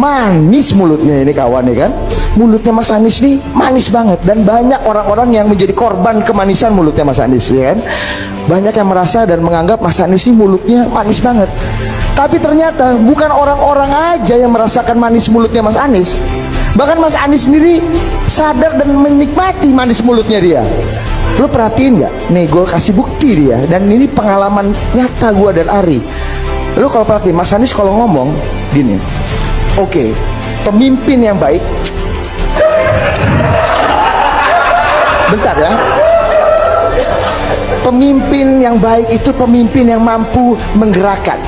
Manis mulutnya ini kawan ya kan. Mulutnya Mas Anies nih manis banget. Dan banyak orang-orang yang menjadi korban kemanisan mulutnya Mas Anies ya kan. Banyak yang merasa dan menganggap Mas Anies ini mulutnya manis banget. Tapi ternyata bukan orang-orang aja yang merasakan manis mulutnya Mas Anies. Bahkan Mas Anies sendiri sadar dan menikmati manis mulutnya dia. Lo perhatiin gak? Nih gue kasih bukti dia. Dan ini pengalaman nyata gue dan Ari. Lo kalau perhatiin Mas Anies kalau ngomong gini, oke, pemimpin yang baik. Bentar ya. Pemimpin yang baik itu pemimpin yang mampu menggerakkan.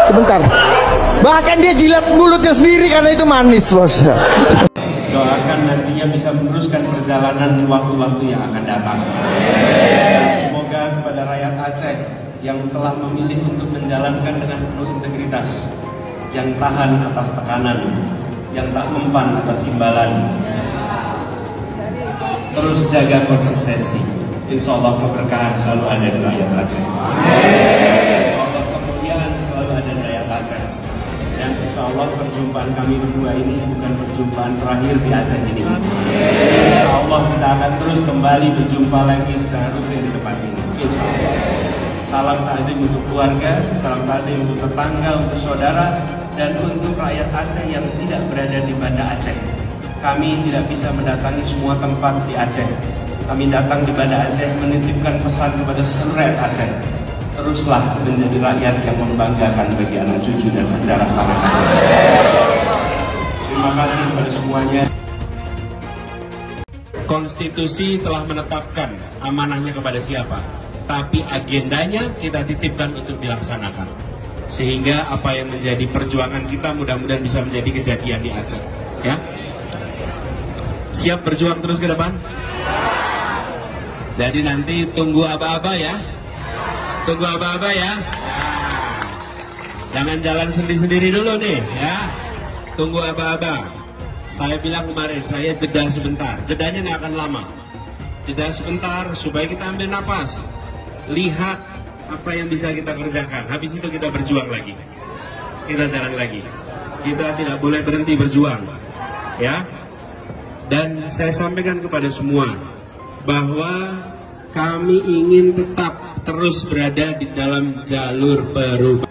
Sebentar. Bahkan dia jilat mulutnya sendiri karena itu manis, bos. Doakan nantinya bisa meneruskan perjalanan di waktu-waktu yang akan datang. Semoga kepada rakyat Aceh yang telah memilih untuk menjalankan dengan penuh integritas, yang tahan atas tekanan, yang tak mempan atas imbalan, terus jaga konsistensi. Insya Allah keberkahan selalu ada di rakyat Aceh. Insya Allah kemuliaan selalu ada di rakyat Aceh. Dan insya Allah perjumpaan kami berdua ini bukan perjumpaan terakhir di Aceh ini. Insya Allah kita akan terus kembali berjumpa lagi secara rutin di tempat ini. Insya Allah. Salam takdim untuk keluarga, salam takdim untuk tetangga, untuk saudara, dan untuk rakyat Aceh yang tidak berada di Banda Aceh. Kami tidak bisa mendatangi semua tempat di Aceh. Kami datang di Banda Aceh menitipkan pesan kepada seluruh rakyat Aceh. Teruslah menjadi rakyat yang membanggakan bagi anak cucu dan sejarah tanah Aceh. Terima kasih kepada semuanya. Konstitusi telah menetapkan amanahnya kepada siapa, tapi agendanya kita titipkan untuk dilaksanakan. Sehingga apa yang menjadi perjuangan kita mudah-mudahan bisa menjadi kejadian di Aceh. Ya, siap berjuang terus ke depan? Jadi nanti tunggu aba-aba ya. Tunggu aba-aba ya. Jangan jalan sendiri-sendiri dulu nih ya. Tunggu aba-aba. Saya bilang kemarin, saya jeda sebentar. Jedanya nggak akan lama. Jeda sebentar supaya kita ambil napas. Lihat apa yang bisa kita kerjakan. Habis itu kita berjuang lagi. Kita jalan lagi. Kita tidak boleh berhenti berjuang. Ya. Dan saya sampaikan kepada semua bahwa kami ingin tetap terus berada di dalam jalur perubahan.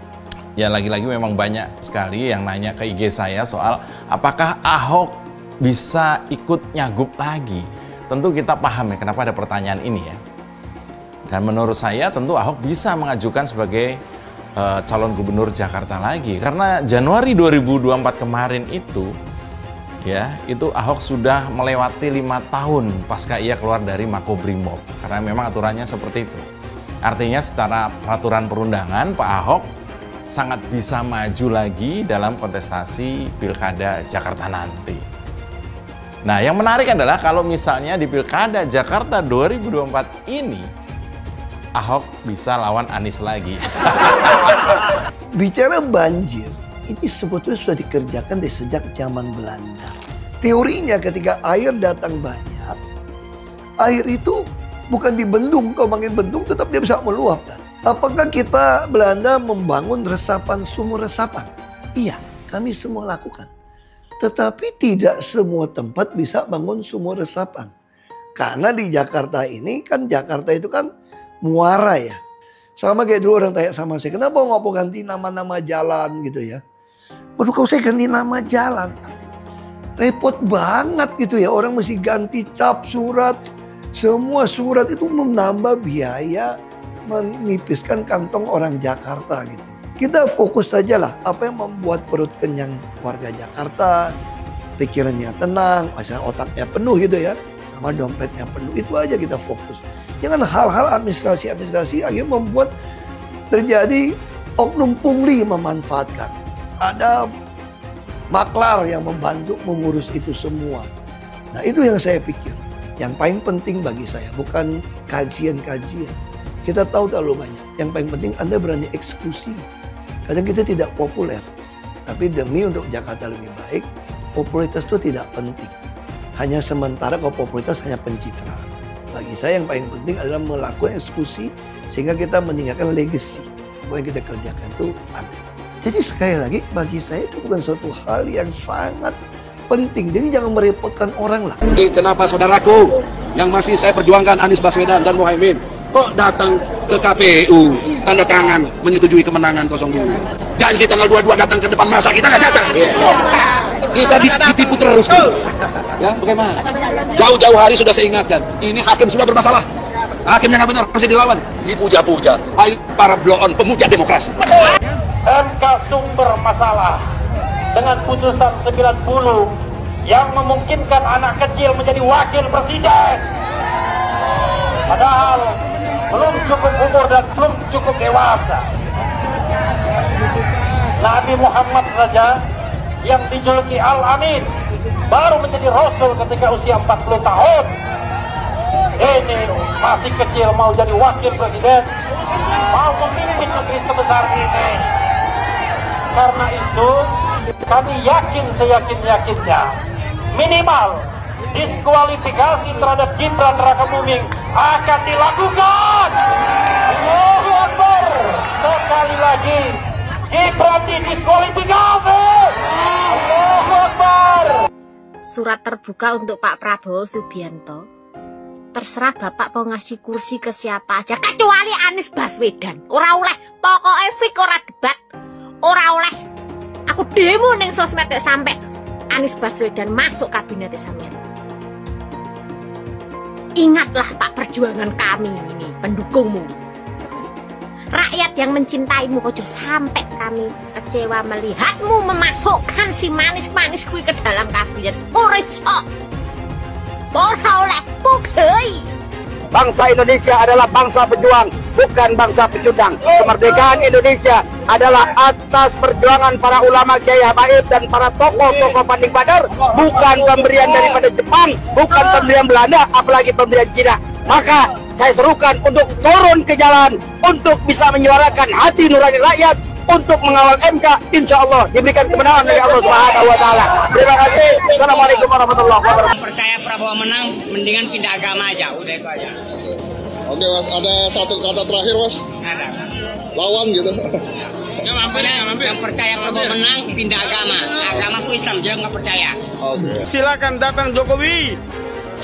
Ya, lagi-lagi memang banyak sekali yang nanya ke IG saya soal apakah Ahok bisa ikut nyagup lagi. Tentu kita paham ya kenapa ada pertanyaan ini ya. Dan menurut saya tentu Ahok bisa mengajukan sebagai calon gubernur Jakarta lagi. Karena Januari 2024 kemarin itu ya, itu Ahok sudah melewati 5 tahun pasca ia keluar dari Makobrimob. Karena memang aturannya seperti itu. Artinya secara peraturan perundangan Pak Ahok sangat bisa maju lagi dalam kontestasi Pilkada Jakarta nanti. Nah, yang menarik adalah kalau misalnya di Pilkada Jakarta 2024 ini Ahok bisa lawan Anies lagi. Bicara banjir, ini sebetulnya sudah dikerjakan dari sejak zaman Belanda. Teorinya ketika air datang banyak, air itu bukan dibendung, kalau bangun bendung tetap dia bisa meluap kan. Apakah kita Belanda membangun resapan, sumur resapan? Iya, kami semua lakukan. Tetapi tidak semua tempat bisa bangun sumur resapan. Karena di Jakarta ini kan, Jakarta itu kan muara ya. Sama kayak dulu orang tanya sama saya, kenapa nggak mau ganti nama-nama jalan gitu ya. Waduh, kalau saya ganti nama jalan, repot banget gitu ya. Orang mesti ganti cap, surat. Semua surat itu menambah biaya, menipiskan kantong orang Jakarta gitu. Kita fokus saja lah apa yang membuat perut kenyang warga Jakarta, pikirannya tenang, asal otaknya penuh gitu ya, sama dompetnya penuh. Itu aja kita fokus. Jangan hal-hal administrasi akhirnya membuat terjadi oknum pungli memanfaatkan. Ada maklar yang membantu mengurus itu semua. Nah, itu yang saya pikir. Yang paling penting bagi saya bukan kajian-kajian. Kita tahu terlalu banyak. Yang paling penting Anda berani eksekusi. Kadang kita tidak populer. Tapi demi untuk Jakarta lebih baik, popularitas itu tidak penting. Hanya sementara kalau popularitas hanya pencitraan. Bagi saya yang paling penting adalah melakukan eksekusi sehingga kita meninggalkan legacy. Apa yang kita kerjakan itu ada. Jadi sekali lagi bagi saya itu bukan suatu hal yang sangat penting. Jadi jangan merepotkan orang lah. Kenapa saudaraku yang masih saya perjuangkan Anies Baswedan dan Muhaimin kok datang ke KPU tanda tangan menyetujui kemenangan 02? Janji tanggal 22 datang ke depan masa, kita nggak datang. Kita ditipu terus. Ya, bagaimana? Jauh-jauh hari sudah saya ingatkan, ini hakim sudah bermasalah. Hakim yang nggak benar harus dilawan. Dipuja-puja. Ayo para blow on pemuja demokrasi. MK sumber masalah dengan putusan 90 yang memungkinkan anak kecil menjadi wakil presiden. Padahal belum cukup umur dan belum cukup dewasa. Nabi Muhammad saja yang dijuluki Al-Amin baru menjadi Rasul ketika usia 40 tahun. Ini masih kecil mau jadi wakil presiden, mau memimpin negeri sebesar ini. Karena itu kami yakin seyakin-yakinnya minimal diskualifikasi terhadap Gibran Rakabuming akan dilakukan. Allahu Akbar. Sekali lagi Gibran didiskualifikasi. Allahu Akbar. Surat terbuka untuk Pak Prabowo Subianto. Terserah Bapak mau ngasih kursi ke siapa aja kecuali Anies Baswedan. Ora oleh, pokoknya fik ora debat. Ora oleh. Aku demo ning sosmed sampai Anies Baswedan masuk kabinet sampean. Ingatlah Pak, perjuangan kami ini, pendukungmu. Rakyat yang mencintaimu, ojo sampai kami kecewa melihatmu memasukkan si manis-manis kui ke dalam kabinet. Ora iso. Ora oleh, pugei. Bangsa Indonesia adalah bangsa pejuang, bukan bangsa pecundang. Kemerdekaan Indonesia adalah atas perjuangan para ulama, kiai habaib dan para tokoh-tokoh panding badar, bukan pemberian daripada Jepang, bukan pemberian Belanda, apalagi pemberian Cina. Maka saya serukan untuk turun ke jalan, untuk bisa menyuarakan hati nurani rakyat, untuk mengawal MK, insya Allah diberikan kemenangan dari Allah Subhanahu wa Ta'ala. Terima kasih. Assalamualaikum warahmatullahi wabarakatuh. Percaya Prabowo menang, mendingan pindah agama aja, udah itu aja. Oke Mas, ada satu kata terakhir Mas? Ada. Lawan gitu. Yang percaya Prabowo menang, pindah agama. Agamaku Islam, dia nggak percaya. Oke. Silakan datang Jokowi.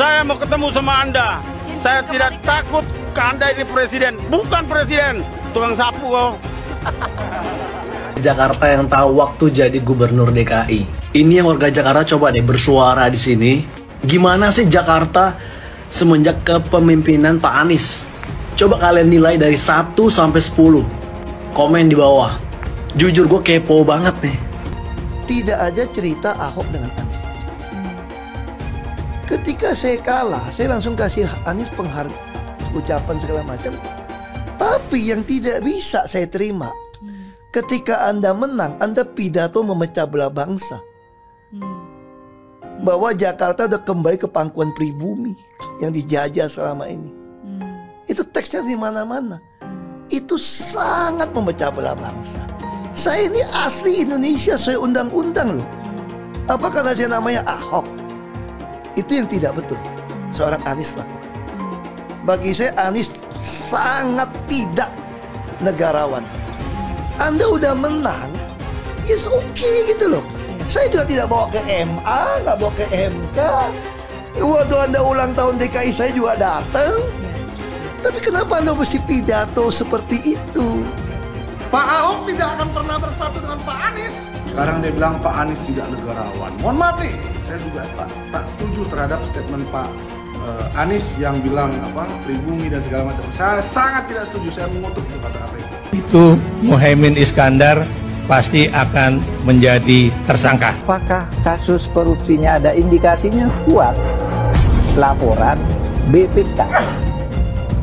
Saya mau ketemu sama Anda. Saya tidak takut ke Anda ini presiden. Bukan presiden, tukang sapu kok. Jakarta yang tahu waktu jadi gubernur DKI. Ini yang warga Jakarta coba deh bersuara di sini. Gimana sih Jakarta semenjak kepemimpinan Pak Anies? Coba kalian nilai dari 1 sampai 10. Komen di bawah. Jujur gue kepo banget nih. Tidak aja cerita Ahok dengan Anies. Ketika saya kalah, saya langsung kasih Anies penghargaan, ucapan segala macam. Tapi yang tidak bisa saya terima, ketika Anda menang, Anda pidato memecah belah bangsa. Bahwa Jakarta udah kembali ke pangkuan pribumi yang dijajah selama ini. Itu teksnya di mana-mana. Itu sangat memecah belah bangsa. Saya ini asli Indonesia sesuai undang-undang loh. Apa karena saya namanya Ahok? Itu yang tidak betul seorang Anies lakukan. Bagi saya Anies sangat tidak negarawan. Anda udah menang, yes okay gitu loh. Saya juga tidak bawa ke MA, nggak bawa ke MK. Waktu Anda ulang tahun DKI saya juga datang. Tapi kenapa Anda mesti pidato seperti itu? Pak Ahok tidak akan pernah bersatu dengan Pak Anies. Sekarang dia bilang Pak Anies tidak negarawan. Mohon maaf nih, saya juga tak setuju terhadap statement Pak Anies yang bilang pribumi dan segala macam. Saya sangat tidak setuju, saya mengutuk kata-kata itu. Itu Muhaimin Iskandar pasti akan menjadi tersangka. Apakah kasus korupsinya ada indikasinya kuat? Laporan BPK.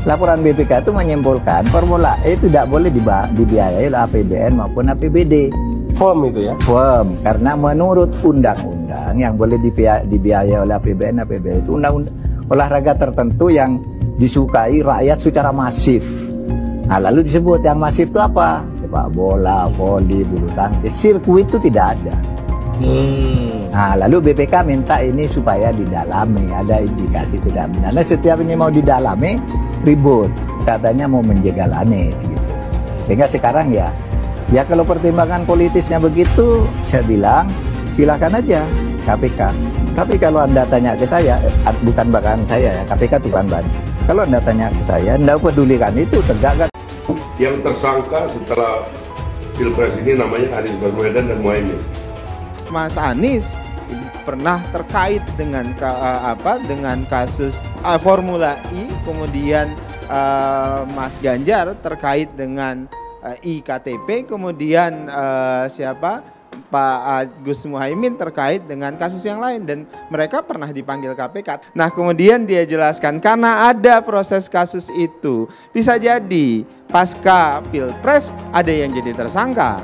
Laporan BPK itu menyimpulkan Formula E tidak boleh dibiayai oleh APBN maupun APBD. Firm itu ya? Firm, karena menurut undang-undang yang boleh dibiayai oleh APBN, APBD itu undang-undang olahraga tertentu yang disukai rakyat secara masif. Nah, lalu disebut yang masif itu apa? Sepak bola, voli, bulu tangkis, sirkuit itu tidak ada. Nah, lalu BPK minta ini supaya didalami, ada indikasi tidak benar. Nah, setiap ini mau didalami, ribut. Katanya mau menjegal Anies gitu. Sehingga sekarang ya Ya kalau pertimbangan politisnya begitu, saya bilang silakan aja KPK. Tapi kalau Anda tanya ke saya, bukan bahkan saya ya, KPK itu bahan. Kalau Anda tanya ke saya, Anda pedulikan itu tegakkan. Yang tersangka setelah Pilpres ini namanya Anies Baswedan dan Muhaimin. Mas Anies pernah terkait dengan dengan kasus Formula E, kemudian Mas Ganjar terkait dengan iktp, kemudian Pak Gus Muhaimin terkait dengan kasus yang lain, dan mereka pernah dipanggil KPK. Nah kemudian dia jelaskan karena ada proses kasus itu, bisa jadi pasca Pilpres ada yang jadi tersangka.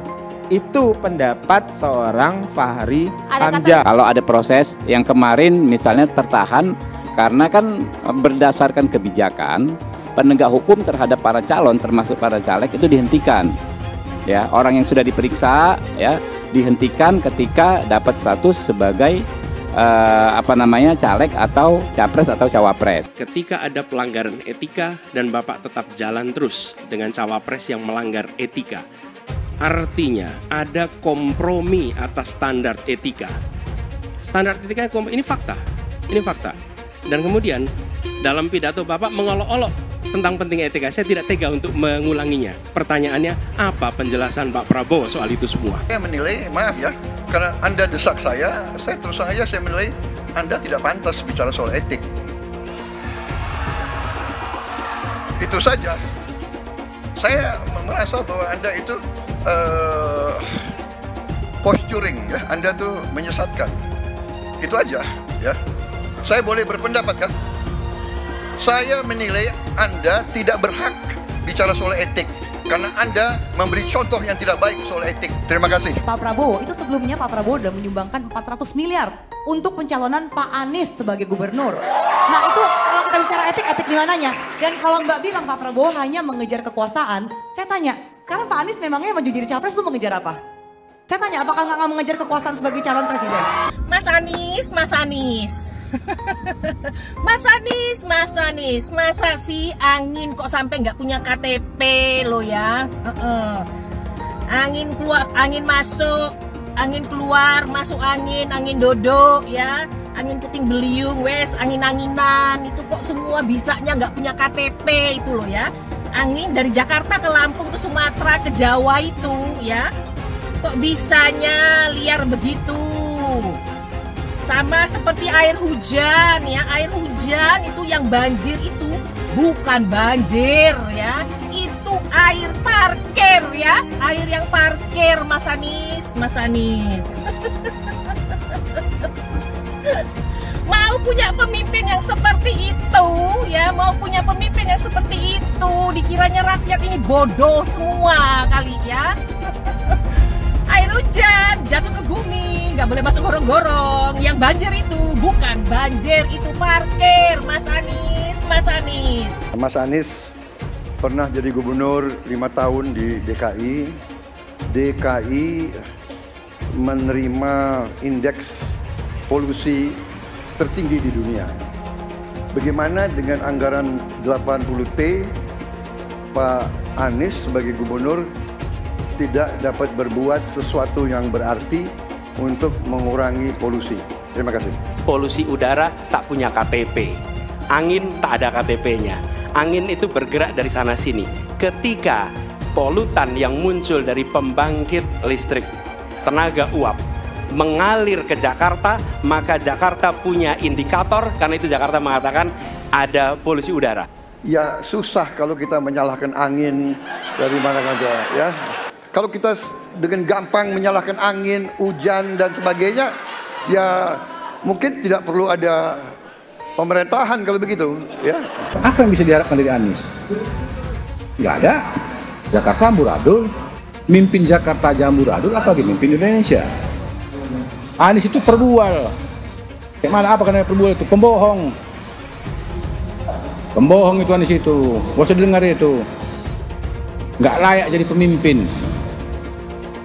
Itu pendapat seorang Fahri Hamzah. Kalau ada proses yang kemarin misalnya tertahan karena kan berdasarkan kebijakan penegak hukum terhadap para calon termasuk para caleg itu dihentikan. Ya, orang yang sudah diperiksa ya dihentikan ketika dapat status sebagai caleg atau capres atau cawapres. Ketika ada pelanggaran etika dan Bapak tetap jalan terus dengan cawapres yang melanggar etika, artinya ada kompromi atas standar etika. Standar etika ini fakta. Ini fakta. Dan kemudian dalam pidato Bapak mengolok-olok tentang pentingnya etika. Saya tidak tega untuk mengulanginya. Pertanyaannya, apa penjelasan Pak Prabowo soal itu semua? Saya menilai, maaf ya, karena Anda desak saya terus saja saya menilai Anda tidak pantas bicara soal etik. Itu saja. Saya merasa bahwa Anda itu posturing, ya. Anda tuh menyesatkan. Itu aja, ya. Saya boleh berpendapat kan? Saya menilai Anda tidak berhak bicara soal etik karena Anda memberi contoh yang tidak baik soal etik. Terima kasih. Pak Prabowo, itu sebelumnya Pak Prabowo sudah menyumbangkan 400 miliar untuk pencalonan Pak Anies sebagai gubernur. Nah itu kalau kita bicara etik di mananya? Dan kalau Mbak bilang Pak Prabowo hanya mengejar kekuasaan, saya tanya, karena Pak Anies memangnya maju jadi capres itu mengejar apa? Saya tanya, apakah nggak mengejar kekuasaan sebagai calon presiden? Mas Anies. Mas Anies, masa sih angin kok sampai nggak punya KTP lo ya? Angin keluar, angin masuk, angin keluar, masuk angin dodo ya, angin puting beliung, wes angin-anginan itu kok semua bisanya nggak punya KTP itu lo ya? Angin dari Jakarta ke Lampung ke Sumatera ke Jawa itu ya, kok bisanya liar begitu? Sama seperti air hujan ya, air hujan itu yang banjir itu bukan banjir ya, itu air parkir ya, air yang parkir Mas Anies. Mau punya pemimpin yang seperti itu ya, mau punya pemimpin yang seperti itu, dikiranya rakyat ini bodoh semua kali ya. Air hujan jatuh ke bumi, nggak boleh masuk gorong-gorong. Yang banjir itu bukan banjir, itu parkir, Mas Anies. Mas Anies pernah jadi gubernur 5 tahun di DKI. DKI menerima indeks polusi tertinggi di dunia. Bagaimana dengan anggaran 80T, Pak Anies sebagai gubernur tidak dapat berbuat sesuatu yang berarti untuk mengurangi polusi. Terima kasih. Polusi udara tak punya KTP, angin tak ada KTP-nya. Angin itu bergerak dari sana sini. Ketika polutan yang muncul dari pembangkit listrik tenaga uap mengalir ke Jakarta, maka Jakarta punya indikator, karena itu Jakarta mengatakan ada polusi udara. Ya susah kalau kita menyalahkan angin dari mana saja ya. Kalau kita dengan gampang menyalahkan angin, hujan dan sebagainya, ya mungkin tidak perlu ada pemerintahan kalau begitu ya. Apa yang bisa diharapkan dari Anies? Nggak ada. Jakarta amburadul, mimpin Jakarta aja amburadul, apalagi mimpin Indonesia. Anies itu perbual. Kayak mana apa karena perbual itu? Pembohong. Pembohong itu Anies itu. Gak usah dengar itu. Nggak layak jadi pemimpin.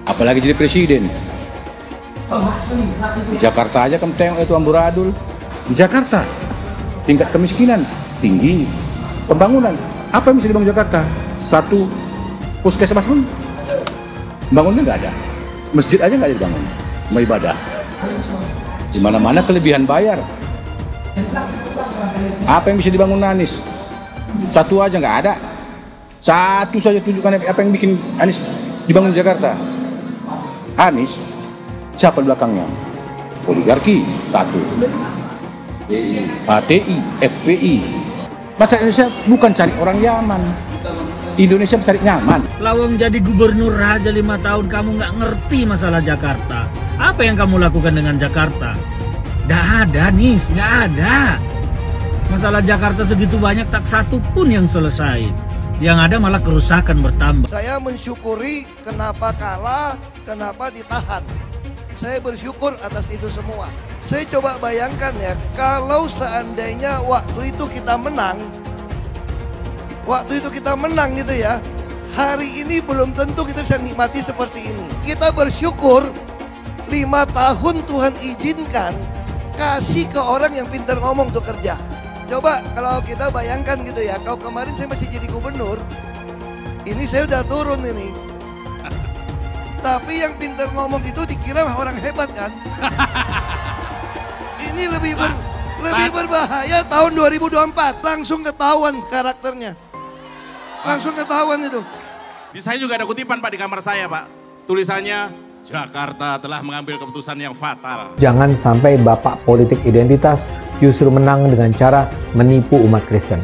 Apalagi jadi presiden. Di Jakarta aja kamu tengok itu amburadul. Di Jakarta tingkat kemiskinan tinggi. Pembangunan apa yang bisa dibangun Jakarta? Satu puskesmas pun Bangunnya nggak ada. Masjid aja nggak ada dibangun. Mau ibadah. Di mana-mana kelebihan bayar. Apa yang bisa dibangun Anies? Satu aja nggak ada. Satu saja tunjukkan apa yang bikin Anies dibangun di Jakarta. Anies, siapa belakangnya? Oligarki, satu. HTI, FPI. Masa Indonesia bukan cari orang Yaman. Indonesia cari nyaman. Lawang jadi gubernur aja 5 tahun kamu nggak ngerti masalah Jakarta. Apa yang kamu lakukan dengan Jakarta? Nggak ada, Nis, nggak ada. Masalah Jakarta segitu banyak tak satu pun yang selesai. Yang ada malah kerusakan bertambah. Saya mensyukuri kenapa kalah, kenapa ditahan. Saya bersyukur atas itu semua. Saya coba bayangkan ya, kalau seandainya waktu itu kita menang, gitu ya, hari ini belum tentu kita bisa nikmati seperti ini. Kita bersyukur 5 tahun Tuhan izinkan kasih ke orang yang pintar ngomong untuk kerja. Coba kalau kita bayangkan gitu ya, kalau kemarin saya masih jadi gubernur, ini saya udah turun ini. Tapi yang pintar ngomong itu dikira orang hebat kan? Ini lebih berbahaya tahun 2024, langsung ketahuan karakternya. Langsung ketahuan itu. Di saya juga ada kutipan Pak di kamar saya Pak. Tulisannya, Jakarta telah mengambil keputusan yang fatal. Jangan sampai bapak politik identitas justru menang dengan cara menipu umat Kristen.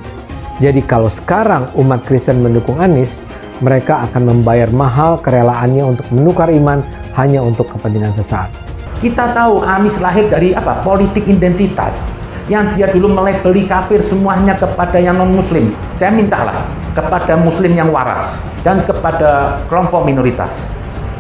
Jadi kalau sekarang umat Kristen mendukung Anies, mereka akan membayar mahal kerelaannya untuk menukar iman hanya untuk kepentingan sesaat. Kita tahu Anies lahir dari apa? Politik identitas. Yang dia dulu melabeli kafir semuanya kepada yang non-muslim. Saya mintalah kepada muslim yang waras dan kepada kelompok minoritas.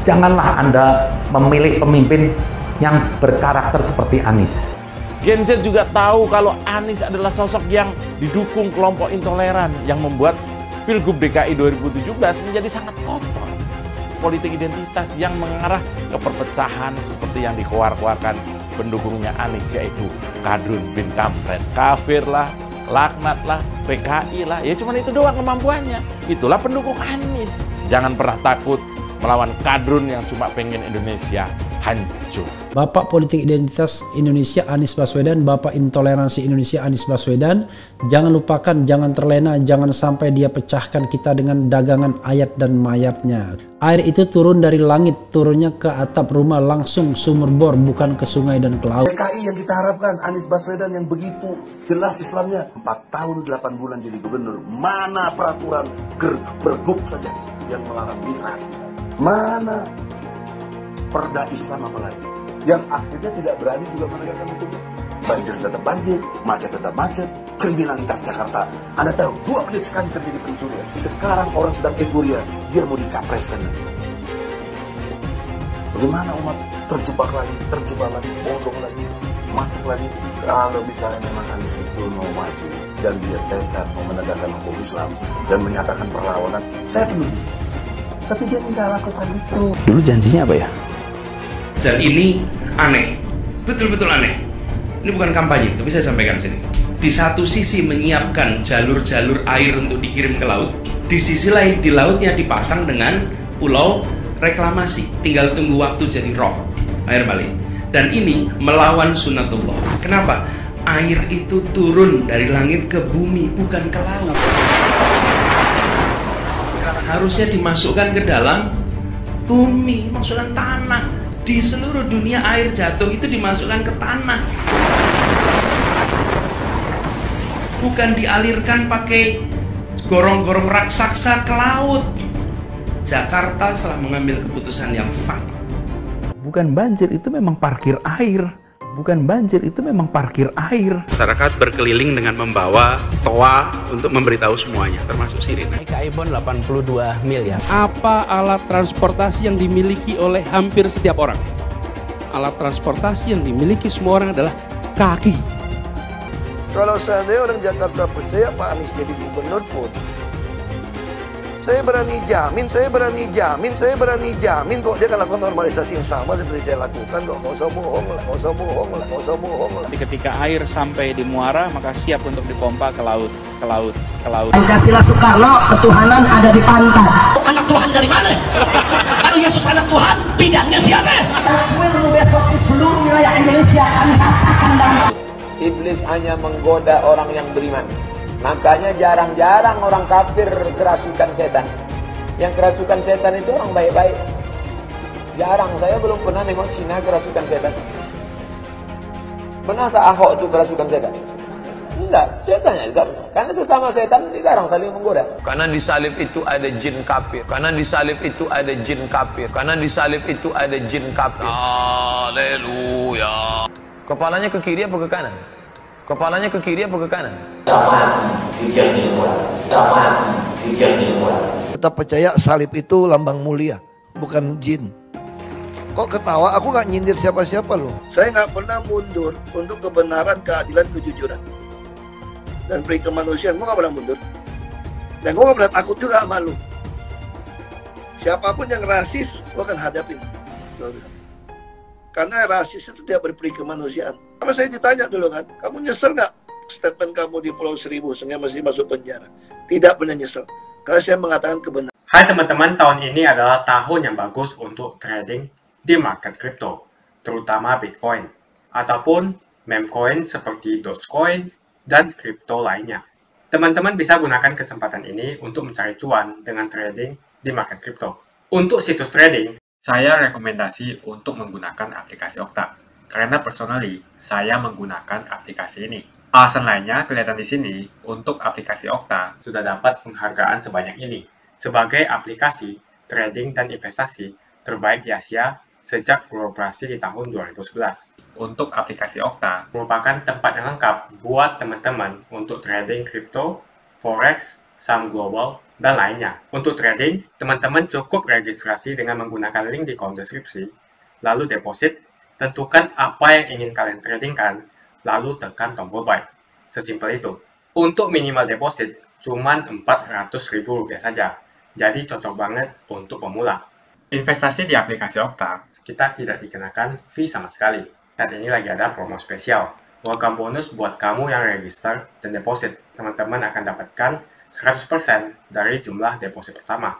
Janganlah Anda memilih pemimpin yang berkarakter seperti Anies. Gen Z juga tahu kalau Anies adalah sosok yang didukung kelompok intoleran yang membuat Pilgub DKI 2017 menjadi sangat kotor. Politik identitas yang mengarah ke perpecahan seperti yang dikeluarkan pendukungnya Anies, yaitu Kadrun bin Kampret. Kafir lah, laknat lah, PKI lah, ya cuman itu doang kemampuannya. Itulah pendukung Anies. Jangan pernah takut melawan kadrun yang cuma pengen Indonesia hancur. Bapak politik identitas Indonesia Anies Baswedan, Bapak intoleransi Indonesia Anies Baswedan. Jangan lupakan, jangan terlena, jangan sampai dia pecahkan kita dengan dagangan ayat dan mayatnya. Air itu turun dari langit, turunnya ke atap rumah langsung sumur bor, bukan ke sungai dan ke laut. PKI yang kita harapkan, Anies Baswedan yang begitu jelas Islamnya, 4 tahun 8 bulan jadi gubernur. Mana peraturan pergub saja yang melarang miras? Mana perda Islam apalagi? Yang akhirnya tidak berani juga menegakkan hukum. Banjir tetap banjir, macet tetap macet, kriminalitas Jakarta. Anda tahu, 2 menit sekali terjadi pencurian. Sekarang orang sedang euforia, dia mau dicapreskan. Bagaimana umat terjebak lagi, bodoh lagi, masuk lagi. Kalau misalnya memang Anies itu mau maju dan dia tekad mau menegakkan hukum Islam dan menyatakan perlawanan, saya tunggu. Tapi dia tidak lakukan itu. Dulu janjinya apa ya? Dan ini aneh, betul-betul aneh. Ini bukan kampanye, tapi saya sampaikan sini. Di satu sisi menyiapkan jalur-jalur air untuk dikirim ke laut, di sisi lain di lautnya dipasang dengan pulau reklamasi. Tinggal tunggu waktu jadi rob, air balik. Dan ini melawan sunatullah. Kenapa? Air itu turun dari langit ke bumi, bukan ke laut. Harusnya dimasukkan ke dalam bumi, masukkan tanah. Di seluruh dunia air jatuh itu dimasukkan ke tanah, bukan dialirkan pakai gorong-gorong raksasa ke laut. Jakarta telah mengambil keputusan yang fatal. Bukan banjir, itu memang parkir air. Bukan banjir, itu memang parkir air. Masyarakat berkeliling dengan membawa toa untuk memberitahu semuanya, termasuk sirine. KIBON 82 miliar. Apa alat transportasi yang dimiliki oleh hampir setiap orang? Alat transportasi yang dimiliki semua orang adalah kaki. Kalau seandainya orang Jakarta percaya Pak Anies jadi gubernur pun, Saya berani jamin, saya berani jamin, saya berani jamin kok dia akan lakukan normalisasi yang sama seperti saya lakukan kok. Nggak usah bohong lah, nggak usah bohong lah, nggak usah bohong lah. Ketika air sampai di muara, maka siap untuk dipompa ke laut, ke laut, ke laut. Pancasila Soekarno, ketuhanan ada di pantai. Anak Tuhan dari mana? Kalau Yesus anak Tuhan, bidangnya siapa? Besok di seluruh wilayah Indonesia kami katakan damai. Iblis hanya menggoda orang yang beriman. Makanya jarang-jarang orang kafir kerasukan setan. Yang kerasukan setan itu orang baik-baik. Jarang, saya belum pernah nengok Cina kerasukan setan. Pernah tak Ahok itu kerasukan setan? Enggak, setannya juga. Karena sesama setan dilarang saling menggoda. Karena di salib itu ada jin kafir. Karena di salib itu ada jin kafir. Karena di salib itu ada jin kafir. Haleluya. Kepalanya ke kiri apa ke kanan? Kepalanya ke kiri apa ke kanan? Tetap percaya salib itu lambang mulia, bukan jin. Kok ketawa? Aku nggak nyindir siapa-siapa loh. Saya nggak pernah mundur untuk kebenaran, keadilan, kejujuran. Dan peri kemanusiaan, gue nggak pernah mundur. Dan gue nggak pernah takut juga sama lu. Siapapun yang rasis, gue akan hadapin. Karena rasis itu tidak berperi kemanusiaan. Sama saya ditanya dulu kan, kamu nyesel nggak statement kamu di Pulau Seribu sehingga masih masuk penjara? Tidak pernah nyesel. Karena saya mengatakan kebenaran. Hai teman-teman, tahun ini adalah tahun yang bagus untuk trading di market kripto, terutama Bitcoin, ataupun meme coin seperti Dogecoin dan kripto lainnya. Teman-teman bisa gunakan kesempatan ini untuk mencari cuan dengan trading di market kripto. Untuk situs trading, saya rekomendasi untuk menggunakan aplikasi Okta. Karena personally, saya menggunakan aplikasi ini. Alasan lainnya kelihatan di sini, untuk aplikasi Okta sudah dapat penghargaan sebanyak ini sebagai aplikasi trading dan investasi terbaik di Asia sejak beroperasi di tahun 2011. Untuk aplikasi Okta merupakan tempat yang lengkap buat teman-teman untuk trading kripto, forex, saham global, dan lainnya. Untuk trading, teman-teman cukup registrasi dengan menggunakan link di kolom deskripsi, lalu deposit, tentukan apa yang ingin kalian tradingkan, lalu tekan tombol buy. Sesimpel itu. Untuk minimal deposit, cuman Rp400.000 saja, jadi cocok banget untuk pemula. Investasi di aplikasi Okta, kita tidak dikenakan fee sama sekali. Saat ini lagi ada promo spesial. Welcome bonus buat kamu yang register dan deposit. Teman-teman akan dapatkan 100% dari jumlah deposit pertama.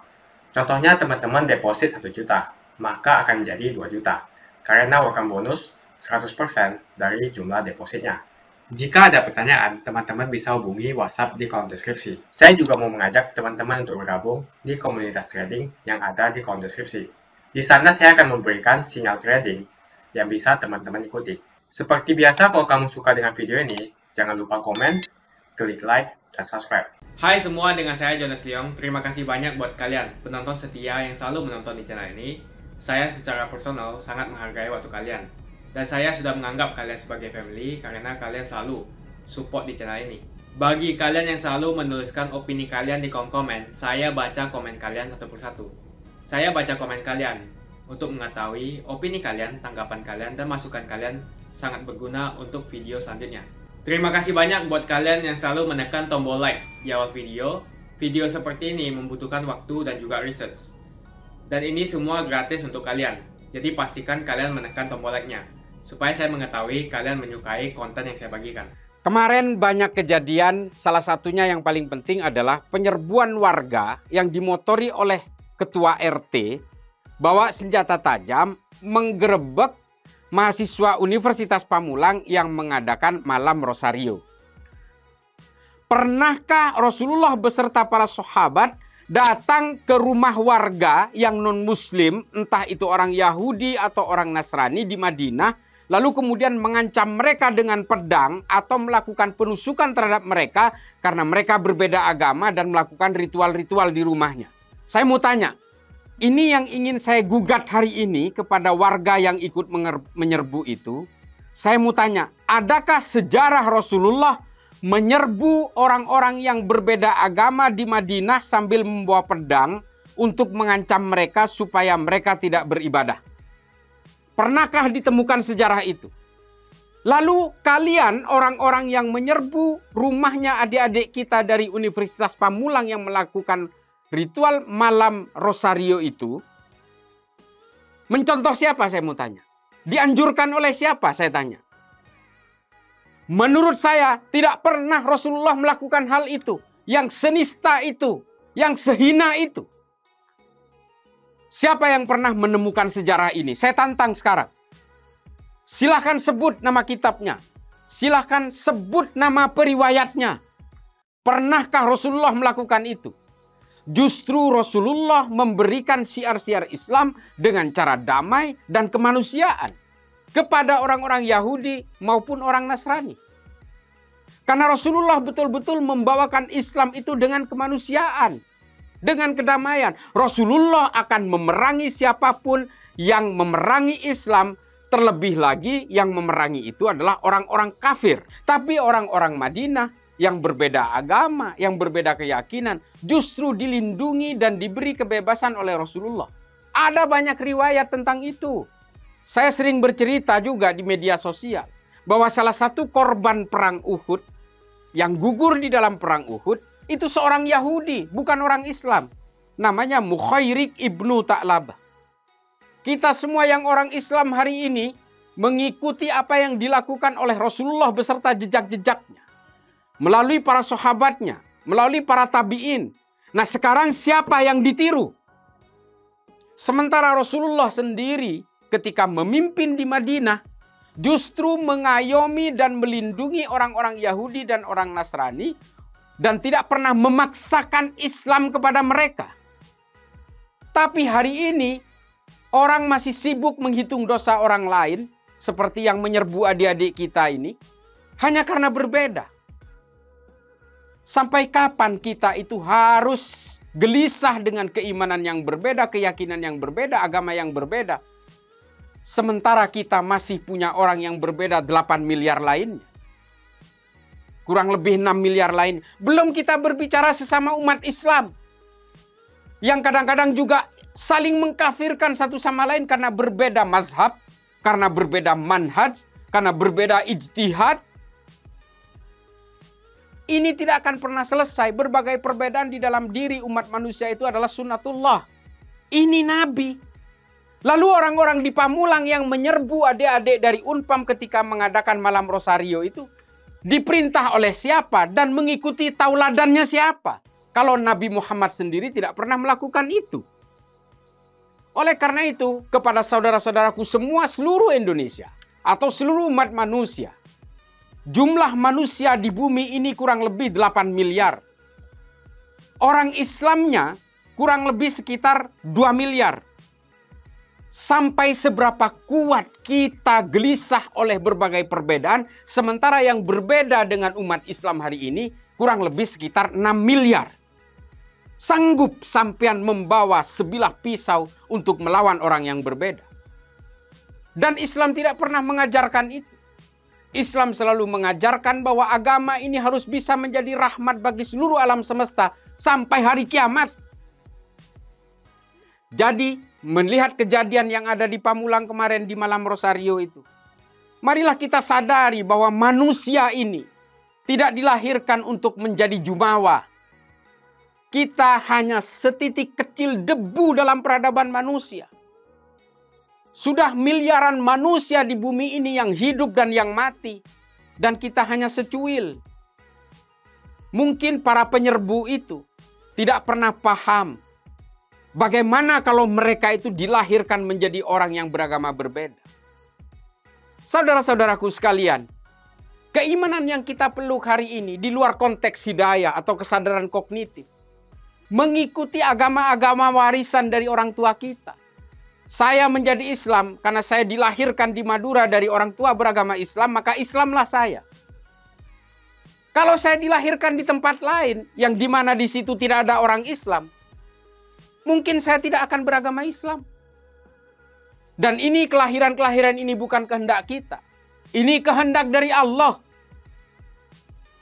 Contohnya teman-teman deposit 1 juta, maka akan menjadi 2 juta. Karena welcome bonus 100% dari jumlah depositnya. Jika ada pertanyaan, teman-teman bisa hubungi WhatsApp di kolom deskripsi. Saya juga mau mengajak teman-teman untuk bergabung di komunitas trading yang ada di kolom deskripsi. Di sana saya akan memberikan sinyal trading yang bisa teman-teman ikuti. Seperti biasa, kalau kamu suka dengan video ini, jangan lupa komen, klik like, dan subscribe. Hai semua, dengan saya Jonas Leong. Terima kasih banyak buat kalian, penonton setia yang selalu menonton di channel ini. Saya secara personal sangat menghargai waktu kalian. Dan saya sudah menganggap kalian sebagai family karena kalian selalu support di channel ini. Bagi kalian yang selalu menuliskan opini kalian di kolom komen, saya baca komen kalian satu persatu. Saya baca komen kalian untuk mengetahui opini kalian, tanggapan kalian, dan masukan kalian sangat berguna untuk video selanjutnya. Terima kasih banyak buat kalian yang selalu menekan tombol like di awal video. Video seperti ini membutuhkan waktu dan juga research. Dan ini semua gratis untuk kalian. Jadi pastikan kalian menekan tombol like-nya, supaya saya mengetahui kalian menyukai konten yang saya bagikan. Kemarin banyak kejadian, salah satunya yang paling penting adalah penyerbuan warga yang dimotori oleh ketua RT, bawa senjata tajam, menggerebek mahasiswa Universitas Pamulang yang mengadakan malam Rosario. Pernahkah Rasulullah beserta para sahabat datang ke rumah warga yang non-muslim, entah itu orang Yahudi atau orang Nasrani di Madinah, lalu kemudian mengancam mereka dengan pedang atau melakukan penusukan terhadap mereka karena mereka berbeda agama dan melakukan ritual-ritual di rumahnya? Saya mau tanya, ini yang ingin saya gugat hari ini kepada warga yang ikut menyerbu itu. Saya mau tanya, adakah sejarah Rasulullah menyerbu orang-orang yang berbeda agama di Madinah sambil membawa pedang untuk mengancam mereka supaya mereka tidak beribadah? Pernahkah ditemukan sejarah itu? Lalu kalian orang-orang yang menyerbu rumahnya adik-adik kita dari Universitas Pamulang yang melakukan ritual malam rosario itu mencontoh siapa, saya mau tanya? Dianjurkan oleh siapa, saya tanya? Menurut saya tidak pernah Rasulullah melakukan hal itu, yang senista itu, yang sehina itu. Siapa yang pernah menemukan sejarah ini? Saya tantang sekarang. Silahkan sebut nama kitabnya. Silahkan sebut nama periwayatnya. Pernahkah Rasulullah melakukan itu? Justru Rasulullah memberikan syiar-syiar Islam dengan cara damai dan kemanusiaan kepada orang-orang Yahudi maupun orang Nasrani. Karena Rasulullah betul-betul membawakan Islam itu dengan kemanusiaan, dengan kedamaian. Rasulullah akan memerangi siapapun yang memerangi Islam, terlebih lagi yang memerangi itu adalah orang-orang kafir. Tapi orang-orang Madinah yang berbeda agama, yang berbeda keyakinan, justru dilindungi dan diberi kebebasan oleh Rasulullah. Ada banyak riwayat tentang itu. Saya sering bercerita juga di media sosial bahwa salah satu korban perang Uhud yang gugur di dalam perang Uhud itu seorang Yahudi, bukan orang Islam. Namanya Mukhairik ibnu Ta'labah. Kita semua yang orang Islam hari ini mengikuti apa yang dilakukan oleh Rasulullah beserta jejak-jejaknya. Melalui para sahabatnya, melalui para tabi'in. Nah, sekarang siapa yang ditiru? Sementara Rasulullah sendiri ketika memimpin di Madinah, justru mengayomi dan melindungi orang-orang Yahudi dan orang Nasrani, dan tidak pernah memaksakan Islam kepada mereka. Tapi hari ini, orang masih sibuk menghitung dosa orang lain, seperti yang menyerbu adik-adik kita ini, hanya karena berbeda. Sampai kapan kita itu harus gelisah dengan keimanan yang berbeda, keyakinan yang berbeda, agama yang berbeda. Sementara kita masih punya orang yang berbeda 8 miliar lainnya. Kurang lebih 6 miliar lain. Belum kita berbicara sesama umat Islam. Yang kadang-kadang juga saling mengkafirkan satu sama lain karena berbeda mazhab, karena berbeda manhaj, karena berbeda ijtihad. Ini tidak akan pernah selesai. Berbagai perbedaan di dalam diri umat manusia itu adalah sunnatullah. Ini Nabi. Lalu orang-orang di Pamulang yang menyerbu adik-adik dari Unpam ketika mengadakan malam rosario itu diperintah oleh siapa dan mengikuti tauladannya siapa? Kalau Nabi Muhammad sendiri tidak pernah melakukan itu. Oleh karena itu, kepada saudara-saudaraku semua seluruh Indonesia atau seluruh umat manusia, jumlah manusia di bumi ini kurang lebih 8 miliar. Orang Islamnya kurang lebih sekitar 2 miliar. Sampai seberapa kuat kita gelisah oleh berbagai perbedaan, sementara yang berbeda dengan umat Islam hari ini kurang lebih sekitar 6 miliar. Sanggup sampean membawa sebilah pisau untuk melawan orang yang berbeda. Dan Islam tidak pernah mengajarkan itu. Islam selalu mengajarkan bahwa agama ini harus bisa menjadi rahmat bagi seluruh alam semesta sampai hari kiamat. Jadi, melihat kejadian yang ada di Pamulang kemarin di malam rosario itu, marilah kita sadari bahwa manusia ini tidak dilahirkan untuk menjadi jumawa. Kita hanya setitik kecil debu dalam peradaban manusia. Sudah miliaran manusia di bumi ini yang hidup dan yang mati. Dan kita hanya secuil. Mungkin para penyerbu itu tidak pernah paham bagaimana kalau mereka itu dilahirkan menjadi orang yang beragama berbeda. Saudara-saudaraku sekalian, keimanan yang kita peluk hari ini di luar konteks hidayah atau kesadaran kognitif, mengikuti agama-agama warisan dari orang tua kita. Saya menjadi Islam karena saya dilahirkan di Madura dari orang tua beragama Islam, maka Islamlah saya. Kalau saya dilahirkan di tempat lain, yang dimana di situ tidak ada orang Islam, mungkin saya tidak akan beragama Islam. Dan ini kelahiran-kelahiran ini bukan kehendak kita. Ini kehendak dari Allah.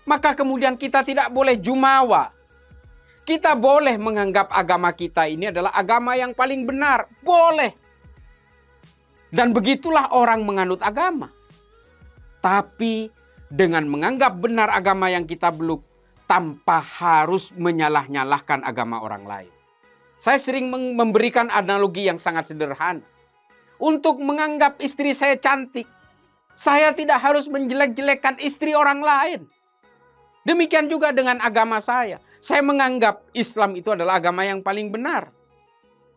Maka kemudian kita tidak boleh jumawa. Kita boleh menganggap agama kita ini adalah agama yang paling benar. Boleh. Dan begitulah orang menganut agama. Tapi dengan menganggap benar agama yang kita peluk, tanpa harus menyalah-nyalahkan agama orang lain. Saya sering memberikan analogi yang sangat sederhana. Untuk menganggap istri saya cantik, saya tidak harus menjelek-jelekkan istri orang lain. Demikian juga dengan agama saya. Saya menganggap Islam itu adalah agama yang paling benar,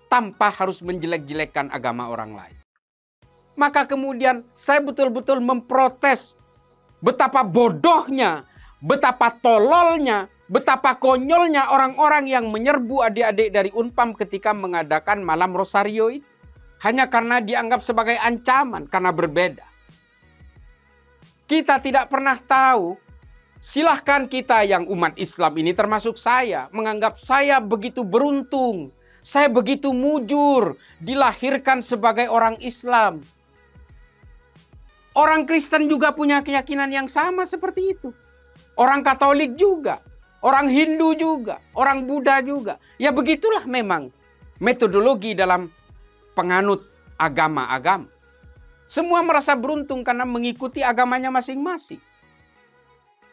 tanpa harus menjelek-jelekkan agama orang lain. Maka kemudian saya betul-betul memprotes betapa bodohnya, betapa tololnya, betapa konyolnya orang-orang yang menyerbu adik-adik dari Unpam ketika mengadakan malam Rosario itu. Hanya karena dianggap sebagai ancaman, karena berbeda. Kita tidak pernah tahu, silahkan kita yang umat Islam ini termasuk saya, menganggap saya begitu beruntung, saya begitu mujur, dilahirkan sebagai orang Islam. Orang Kristen juga punya keyakinan yang sama seperti itu. Orang Katolik juga, orang Hindu juga, orang Buddha juga. Ya begitulah memang metodologi dalam penganut agama-agama. Semua merasa beruntung karena mengikuti agamanya masing-masing.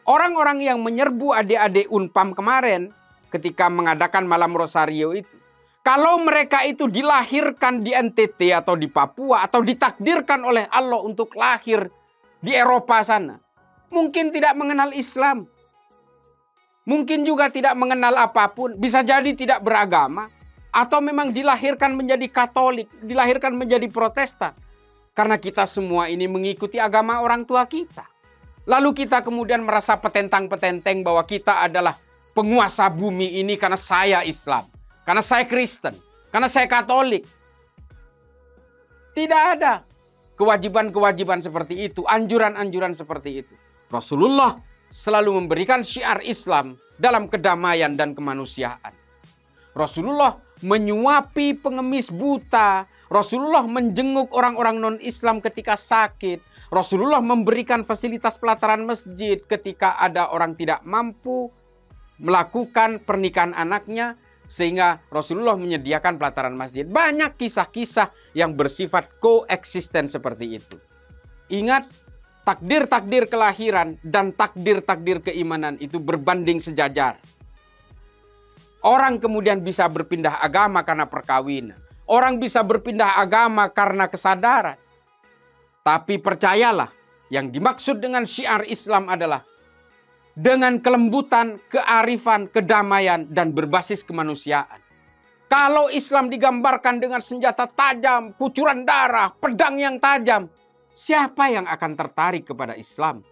Orang-orang yang menyerbu adik-adik Unpam kemarin ketika mengadakan malam Rosario itu, kalau mereka itu dilahirkan di NTT atau di Papua atau ditakdirkan oleh Allah untuk lahir di Eropa sana, mungkin tidak mengenal Islam. Mungkin juga tidak mengenal apapun, bisa jadi tidak beragama. Atau memang dilahirkan menjadi Katolik, dilahirkan menjadi Protestan. Karena kita semua ini mengikuti agama orang tua kita. Lalu kita kemudian merasa petentang-petenteng bahwa kita adalah penguasa bumi ini karena saya Islam. Karena saya Kristen, karena saya Katolik. Tidak ada kewajiban-kewajiban seperti itu, anjuran-anjuran seperti itu. Rasulullah selalu memberikan syiar Islam dalam kedamaian dan kemanusiaan. Rasulullah menyuapi pengemis buta. Rasulullah menjenguk orang-orang non-Islam ketika sakit. Rasulullah memberikan fasilitas pelataran masjid ketika ada orang tidak mampu melakukan pernikahan anaknya, sehingga Rasulullah menyediakan pelataran masjid. Banyak kisah-kisah yang bersifat koeksisten seperti itu. Ingat, takdir-takdir kelahiran dan takdir-takdir keimanan itu berbanding sejajar. Orang kemudian bisa berpindah agama karena perkawinan. Orang bisa berpindah agama karena kesadaran. Tapi percayalah, yang dimaksud dengan syiar Islam adalah dengan kelembutan, kearifan, kedamaian, dan berbasis kemanusiaan. Kalau Islam digambarkan dengan senjata tajam, kucuran darah, pedang yang tajam, siapa yang akan tertarik kepada Islam?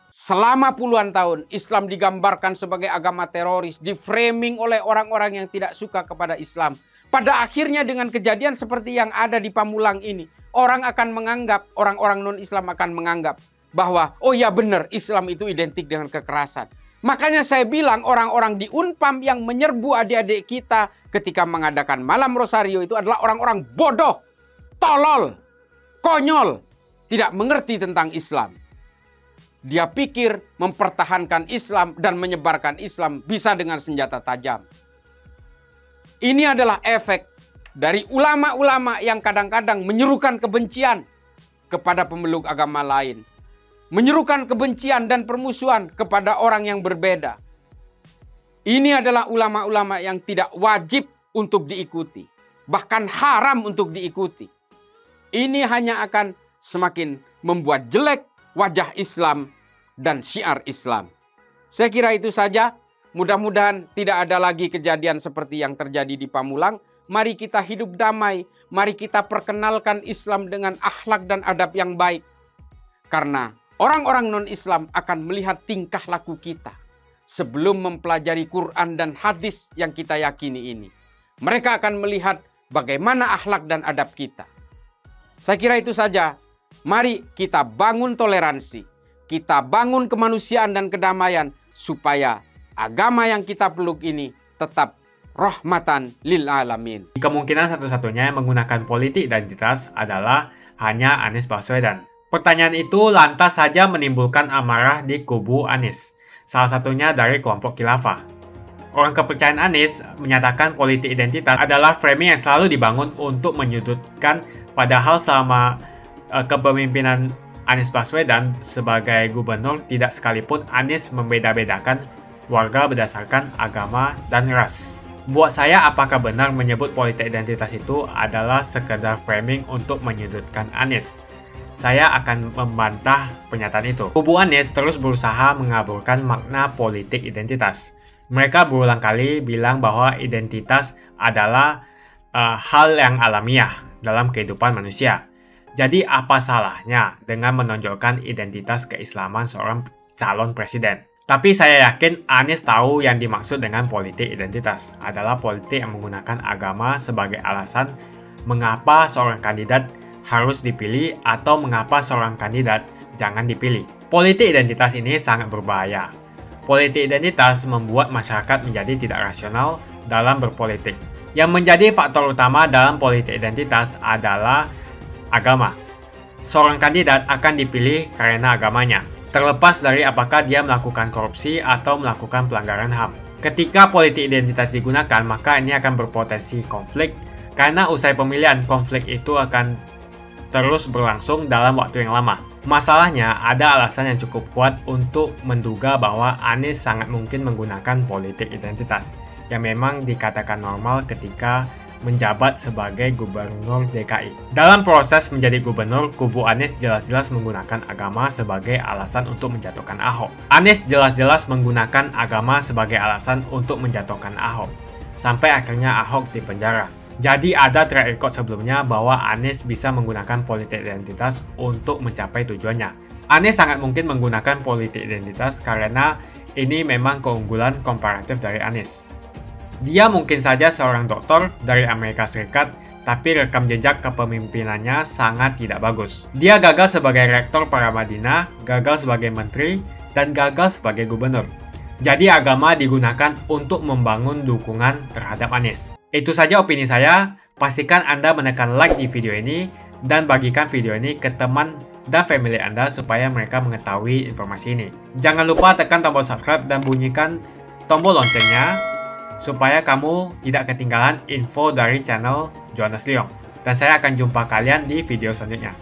Selama puluhan tahun, Islam digambarkan sebagai agama teroris, diframing oleh orang-orang yang tidak suka kepada Islam. Pada akhirnya dengan kejadian seperti yang ada di Pamulang ini, orang akan menganggap, orang-orang non-Islam akan menganggap bahwa, oh ya benar, Islam itu identik dengan kekerasan. Makanya saya bilang orang-orang di Unpam yang menyerbu adik-adik kita ketika mengadakan malam Rosario itu adalah orang-orang bodoh, tolol, konyol, tidak mengerti tentang Islam. Dia pikir mempertahankan Islam dan menyebarkan Islam bisa dengan senjata tajam. Ini adalah efek dari ulama-ulama yang kadang-kadang menyerukan kebencian kepada pemeluk agama lain. Menyerukan kebencian dan permusuhan kepada orang yang berbeda. Ini adalah ulama-ulama yang tidak wajib untuk diikuti. Bahkan haram untuk diikuti. Ini hanya akan semakin membuat jelek wajah Islam dan syiar Islam. Saya kira itu saja. Mudah-mudahan tidak ada lagi kejadian seperti yang terjadi di Pamulang. Mari kita hidup damai. Mari kita perkenalkan Islam dengan akhlak dan adab yang baik. Karena orang-orang non-Islam akan melihat tingkah laku kita sebelum mempelajari Quran dan hadis yang kita yakini ini. Mereka akan melihat bagaimana akhlak dan adab kita. Saya kira itu saja. Mari kita bangun toleransi. Kita bangun kemanusiaan dan kedamaian supaya agama yang kita peluk ini tetap rahmatan lil alamin. Kemungkinan satu-satunya yang menggunakan politik identitas adalah hanya Anies Baswedan. Pertanyaan itu lantas saja menimbulkan amarah di kubu Anies, salah satunya dari kelompok khilafah. Orang kepercayaan Anies menyatakan politik identitas adalah framing yang selalu dibangun untuk menyudutkan, padahal selama kepemimpinan Anies Baswedan sebagai gubernur tidak sekalipun Anies membeda-bedakan warga berdasarkan agama dan ras. Buat saya, apakah benar menyebut politik identitas itu adalah sekedar framing untuk menyudutkan Anies? Saya akan membantah pernyataan itu. Kubu Anies terus berusaha mengaburkan makna politik identitas. Mereka berulang kali bilang bahwa identitas adalah hal yang alamiah dalam kehidupan manusia. Jadi apa salahnya dengan menonjolkan identitas keislaman seorang calon presiden? Tapi saya yakin Anies tahu yang dimaksud dengan politik identitas adalah politik yang menggunakan agama sebagai alasan mengapa seorang kandidat harus dipilih atau mengapa seorang kandidat jangan dipilih. Politik identitas ini sangat berbahaya. Politik identitas membuat masyarakat menjadi tidak rasional dalam berpolitik. Yang menjadi faktor utama dalam politik identitas adalah agama. Seorang kandidat akan dipilih karena agamanya, terlepas dari apakah dia melakukan korupsi atau melakukan pelanggaran HAM. Ketika politik identitas digunakan, maka ini akan berpotensi konflik, karena usai pemilihan, konflik itu akan terus berlangsung dalam waktu yang lama. Masalahnya, ada alasan yang cukup kuat untuk menduga bahwa Anies sangat mungkin menggunakan politik identitas, yang memang dikatakan normal ketika menjabat sebagai gubernur DKI. Dalam proses menjadi gubernur, kubu Anies jelas-jelas menggunakan agama sebagai alasan untuk menjatuhkan Ahok. Anies jelas-jelas menggunakan agama sebagai alasan untuk menjatuhkan Ahok, sampai akhirnya Ahok dipenjara. Jadi ada track record sebelumnya bahwa Anies bisa menggunakan politik identitas untuk mencapai tujuannya. Anies sangat mungkin menggunakan politik identitas karena ini memang keunggulan komparatif dari Anies. Dia mungkin saja seorang doktor dari Amerika Serikat, tapi rekam jejak kepemimpinannya sangat tidak bagus. Dia gagal sebagai rektor Paramadina, gagal sebagai menteri, dan gagal sebagai gubernur. Jadi agama digunakan untuk membangun dukungan terhadap Anies. Itu saja opini saya. Pastikan Anda menekan like di video ini dan bagikan video ini ke teman dan family Anda supaya mereka mengetahui informasi ini. Jangan lupa tekan tombol subscribe dan bunyikan tombol loncengnya supaya kamu tidak ketinggalan info dari channel Jonas Leong. Dan saya akan jumpa kalian di video selanjutnya.